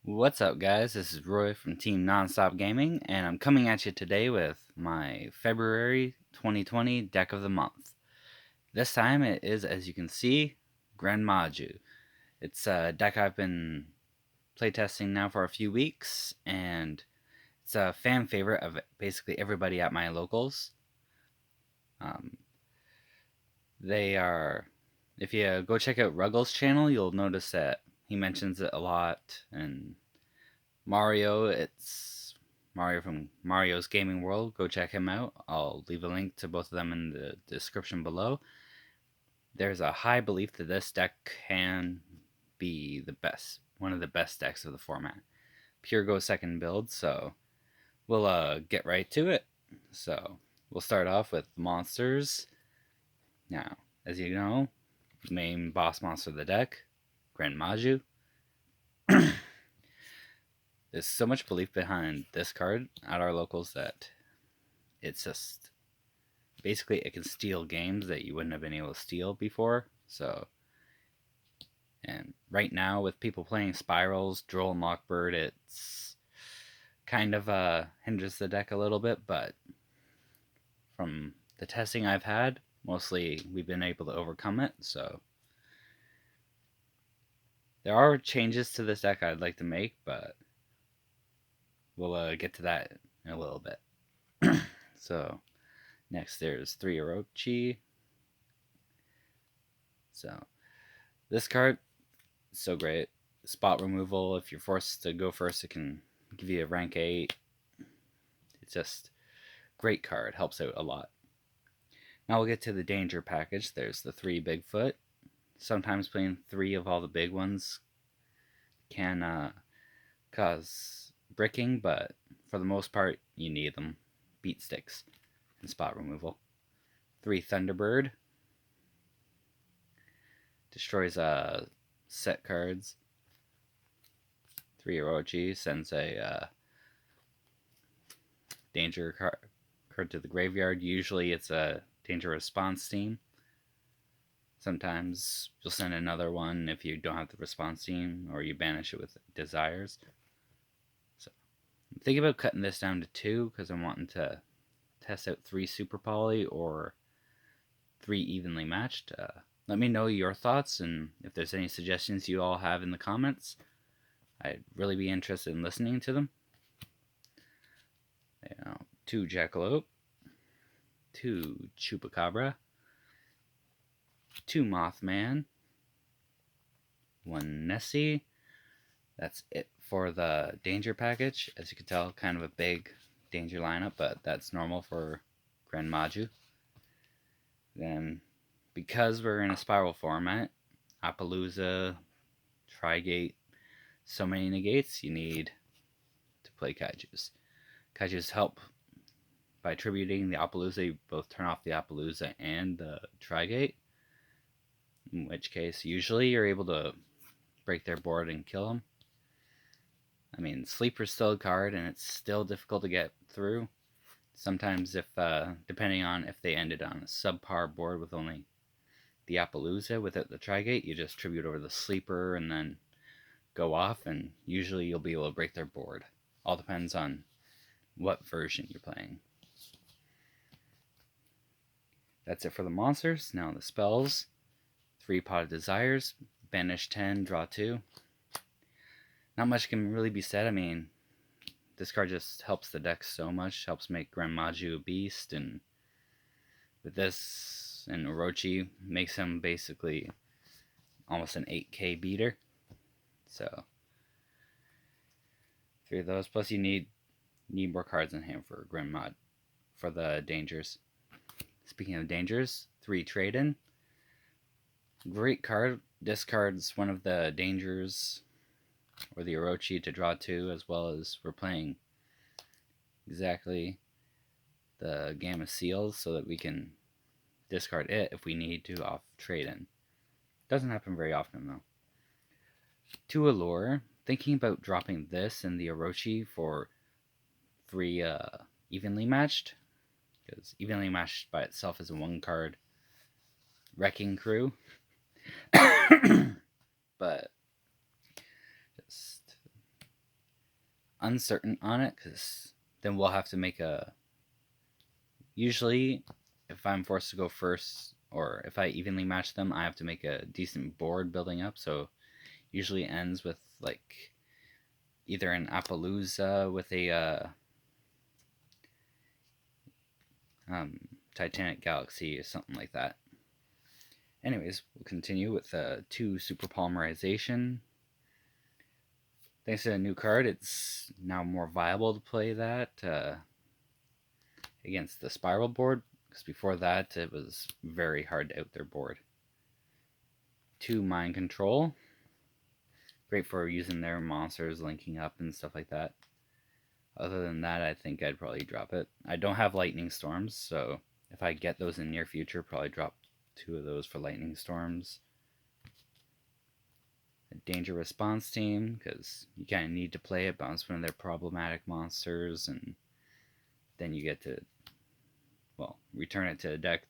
What's up, guys? This is Roy from Team Nonstop Gaming, and I'm coming at you today with my February 2020 deck of the month. This time it is, as you can see, Gren Maju. It's a deck I've been playtesting now for a few weeks, and it's a fan favorite of basically everybody at my locals. Um, they are, if you go check out Ruggles' channel, you'll notice that he mentions it a lot, and Mario, it's Mario from Mario's Gaming World. Go check him out. I'll leave a link to both of them in the description below. There's a high belief that this deck can be one of the best decks of the format. Pure Go second build, so we'll get right to it. So we'll start off with monsters. Now, as you know, main boss monster of the deck, Gren Maju. There's so much belief behind this card at our locals that it's just basically it can steal games that you wouldn't have been able to steal before. So, and right now with people playing Spirals, Droll, and Lockbird, it's kind of hinders the deck a little bit. But from the testing I've had, mostly we've been able to overcome it. So there are changes to this deck I'd like to make, but we'll get to that in a little bit. So next there's 3 Orochi. So this card is so great. Spot removal, if you're forced to go first, it can give you a rank 8. It's just great card, helps out a lot. Now we'll get to the danger package. There's the 3 Bigfoot. Sometimes playing 3 of all the big ones can cause bricking, but for the most part, you need them. Beat sticks and spot removal. 3 Thunderbird. Destroys set cards. 3 Orochi sends a danger card to the graveyard. Usually it's a danger response team. Sometimes you'll send another one if you don't have the response team, or you banish it with desires. So I'm thinking about cutting this down to 2 because I'm wanting to test out 3 super poly or 3 evenly matched. Let me know your thoughts, and if there's any suggestions you all have in the comments, I'd really be interested in listening to them. 2 Jackalope, 2 Chupacabra, 2 Mothman, 1 Nessie. That's it for the danger package. As you can tell, kind of a big danger lineup, but that's normal for Gren Maju. Then, because we're in a spiral format, Appaloosa, Trigate, so many negates, you need to play Kaijus. Kaijus help by attributing the Appaloosa. You both turn off the Appaloosa and the Trigate, in which case usually you're able to break their board and kill them. I mean, Sleeper's still a card, and it's still difficult to get through. Sometimes, if depending on if they ended on a subpar board with only the Appaloosa without the Trigate, you just tribute over the Sleeper and then go off, and usually you'll be able to break their board. All depends on what version you're playing. That's it for the monsters. Now the spells. 3 Pot of Desires, banish 10, draw 2. Not much can really be said. I mean, this card just helps the deck so much, helps make Gren Maju a beast, and with this and Orochi, makes him basically almost an 8k beater. So 3 of those, plus you need more cards in hand for Gren Mod for the dangers. Speaking of dangers, 3 Trade-In. Great card. Discards one of the dangers or the Orochi to draw 2, as well as we're playing exactly the Gamma Seals so that we can discard it if we need to off Trade-In. Doesn't happen very often though. 2 Allure. Thinking about dropping this and the Orochi for 3 evenly matched, because evenly matched by itself is a 1 card Wrecking Crew. But just uncertain on it, because then we'll have to make a... Usually, if I'm forced to go first, or if I evenly match them, I have to make a decent board building up, so usually ends with like either an Appaloosa with a Titanic Galaxy or something like that. Anyways, we'll continue with 2 Super Polymerization. Thanks to a new card, it's now more viable to play that against the Spiral board, because before that it was very hard to out their board. 2 Mind Control. Great for using their monsters, linking up and stuff like that. Other than that, I think I'd probably drop it. I don't have Lightning Storms, so if I get those in the near future, probably drop 2 of those for Lightning Storms. A Danger Response Team, because you kind of need to play it, bounce one of their problematic monsters, and then you get to, well, return it to the deck,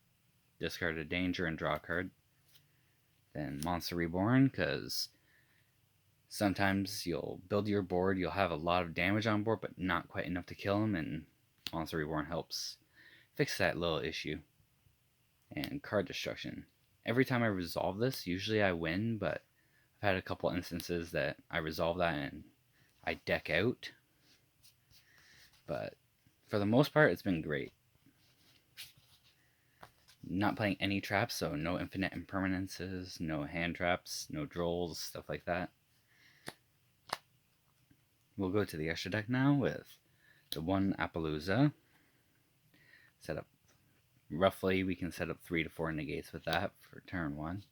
discard a Danger, and draw a card. Then Monster Reborn, because sometimes you'll build your board, you'll have a lot of damage on board, but not quite enough to kill them, and Monster Reborn helps fix that little issue. And Card Destruction. Every time I resolve this, usually I win, but I've had a couple instances that I resolve that and I deck out. But for the most part, it's been great. Not playing any traps, so no infinite impermanences, no hand traps, no drolls, stuff like that. We'll go to the extra deck now with the 1 Appaloosa. Set up, roughly, we can set up 3 to 4 negates with that for turn 1,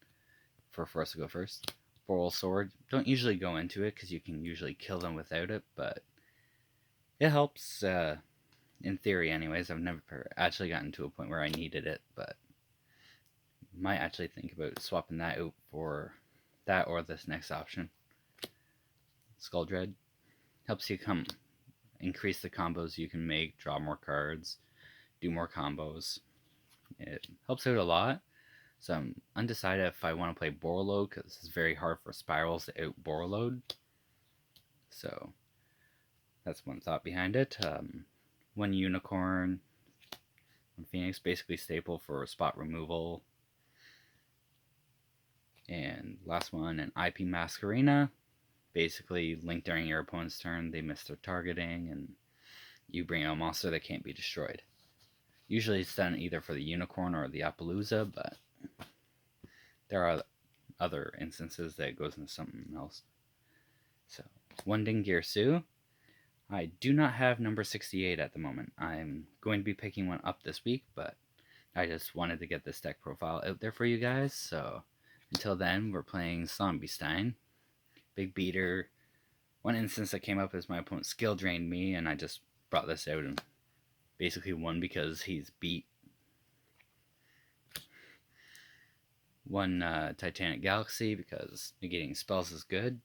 for us to go first. Boral Sword, don't usually go into it because you can usually kill them without it, but it helps, in theory anyways. I've never actually gotten to a point where I needed it, but might actually think about swapping that out for that or this next option. Skull Dread helps you increase the combos you can make, draw more cards, do more combos. It helps out a lot. So I'm undecided if I want to play Borreload, because it's very hard for Spirals to out Borreload. So that's one thought behind it. 1 Unicorn, 1 Phoenix, basically staple for spot removal. And last one, an IP Masquerena. Basically, link during your opponent's turn, they miss their targeting, and you bring a monster that can't be destroyed. Usually it's done either for the Unicorn or the Appaloosa, but there are other instances that it goes into something else. So, 1 Dingirsu. I do not have number 68 at the moment. I'm going to be picking one up this week, but I just wanted to get this deck profile out there for you guys. So, until then, we're playing Zombiestein. Big beater. One instance that came up is my opponent skill drained me, and I just brought this out and basically won because he's beat 1 Titanic Galaxy, because negating spells is good,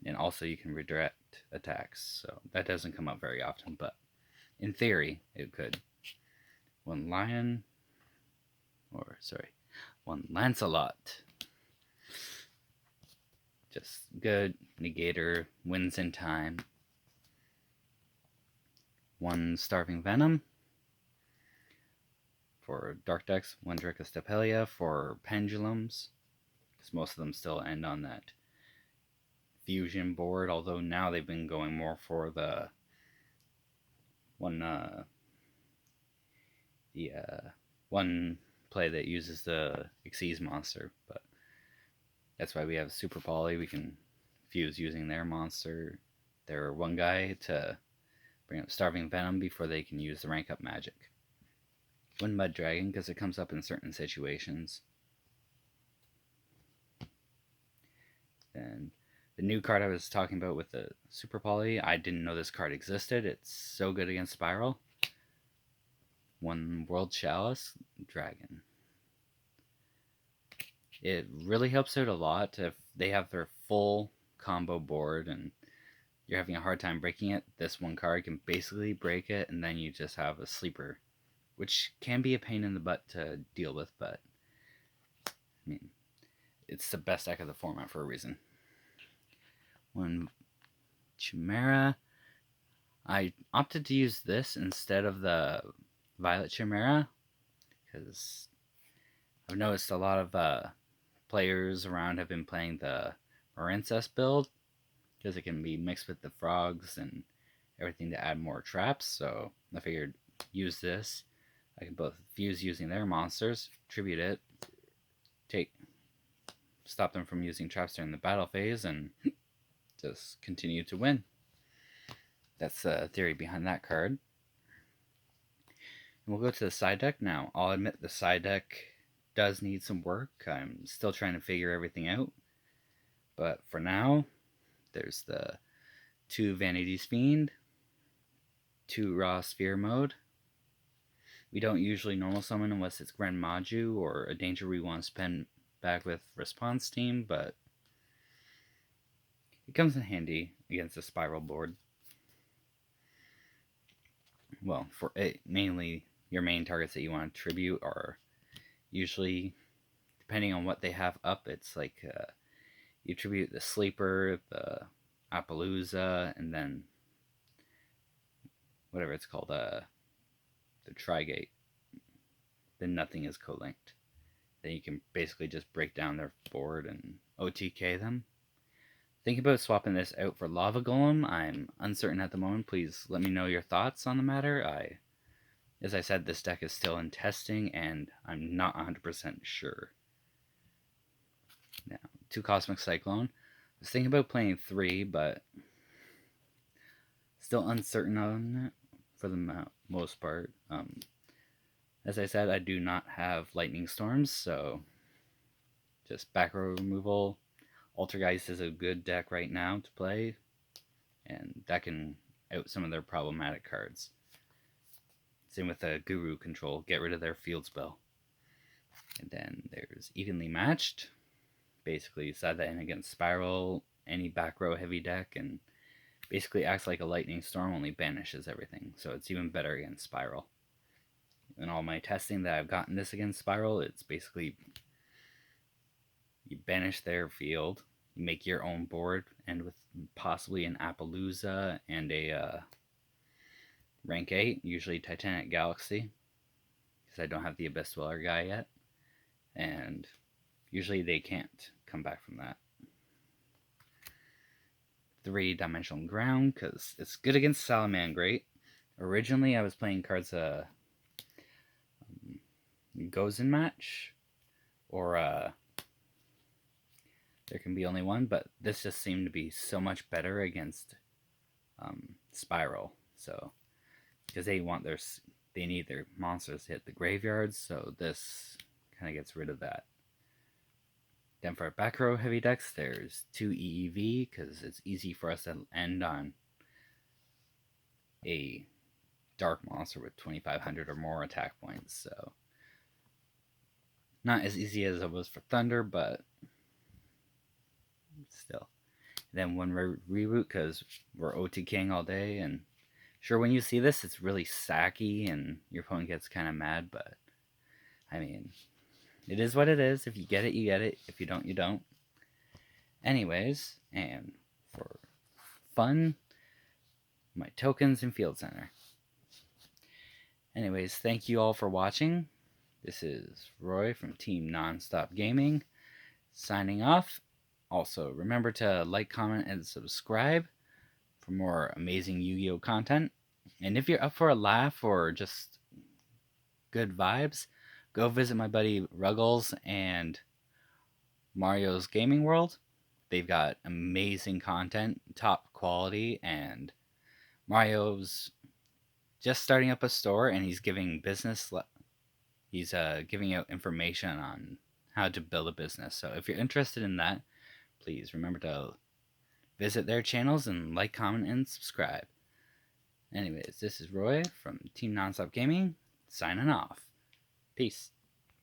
and also you can redirect attacks, so that doesn't come up very often, but in theory it could. 1 Lancelot. Just good. Negator, wins in time. 1 Starving Venom. For Dark decks, 1 Dracostepelia for Pendulums, because most of them still end on that fusion board, although now they've been going more for the one play that uses the Xyz monster, but that's why we have Super Poly. We can fuse using their monster, their 1 guy, to bring up Starving Venom before they can use the rank up magic. 1 Mud Dragon, because it comes up in certain situations. And the new card I was talking about with the Super Poly, I didn't know this card existed. It's so good against Spiral. 1 World Chalice Dragon. It really helps out a lot if they have their full combo board and you're having a hard time breaking it. This 1 card can basically break it, and then you just have a sleeper, which can be a pain in the butt to deal with, but I mean, it's the best deck of the format for a reason. 1 Chimera. I opted to use this instead of the Violet Chimera because I've noticed a lot of players around have been playing the Marincess build because it can be mixed with the frogs and everything to add more traps. So I figured use this. I can both fuse using their monsters, tribute it, stop them from using traps during the battle phase, and just continue to win. That's the theory behind that card. And we'll go to the side deck now. I'll admit the side deck does need some work. I'm still trying to figure everything out. But for now, there's the 2 Vanity's Fiend, 2 Raw Sphere mode. We don't usually normal summon unless it's Gren Maju or a danger we want to spend back with response team, but it comes in handy against the spiral board. Well, for it, mainly your main targets that you want to tribute are usually, depending on what they have up, it's like you tribute the Sleeper, the Appaloosa, and then whatever it's called, the Trigate. Then nothing is co-linked. Then you can basically just break down their board and OTK them. Think about swapping this out for Lava Golem. I'm uncertain at the moment. Please let me know your thoughts on the matter. As I said, this deck is still in testing, and I'm not 100% sure. Now, 2 Cosmic Cyclone. I was thinking about playing 3, but still uncertain on it for the most part. As I said, I do not have Lightning Storms, so just back row removal. Altergeist is a good deck right now to play, and that can out some of their problematic cards. Same with the Guru control, get rid of their field spell. And then there's Evenly Matched. Basically, side that in against Spiral, any back row heavy deck, and basically acts like a Lightning Storm, only banishes everything. So it's even better against Spiral. In all my testing that I've gotten this against Spiral, it's basically you banish their field, you make your own board, and with possibly an Appaloosa and a rank 8, usually Titanic Galaxy, because I don't have the Abyss Dweller guy yet, and usually they can't come back from that. 3-dimensional ground, because it's good against Salamangreat. Originally, I was playing cards Goes in Match, or there can be only one, but this just seemed to be so much better against Spiral. So, because they need their monsters to hit the graveyards, so this kind of gets rid of that. Then for back row heavy decks, there's 2 EEV, because it's easy for us to end on a dark monster with 2,500 or more attack points. So, not as easy as it was for Thunder, but still. Then 1 Reboot, because we're OTKing all day, and sure, when you see this, it's really sacky, and your opponent gets kind of mad, but, I mean, it is what it is. If you get it, you get it. If you don't, you don't. Anyways, and for fun, my tokens and Field Center. Anyways, thank you all for watching. This is Roy from Team Nonstop Gaming, signing off. Also, remember to like, comment, and subscribe for more amazing Yu-Gi-Oh! Content. And if you're up for a laugh or just good vibes, go visit my buddy Ruggles and Mario's Gaming World. They've got amazing content, top quality, and Mario's just starting up a store, and he's giving he's giving out information on how to build a business. So if you're interested in that, please remember to visit their channels and like, comment, and subscribe. Anyways, this is Roy from Team Nonstop Gaming, signing off. Peace.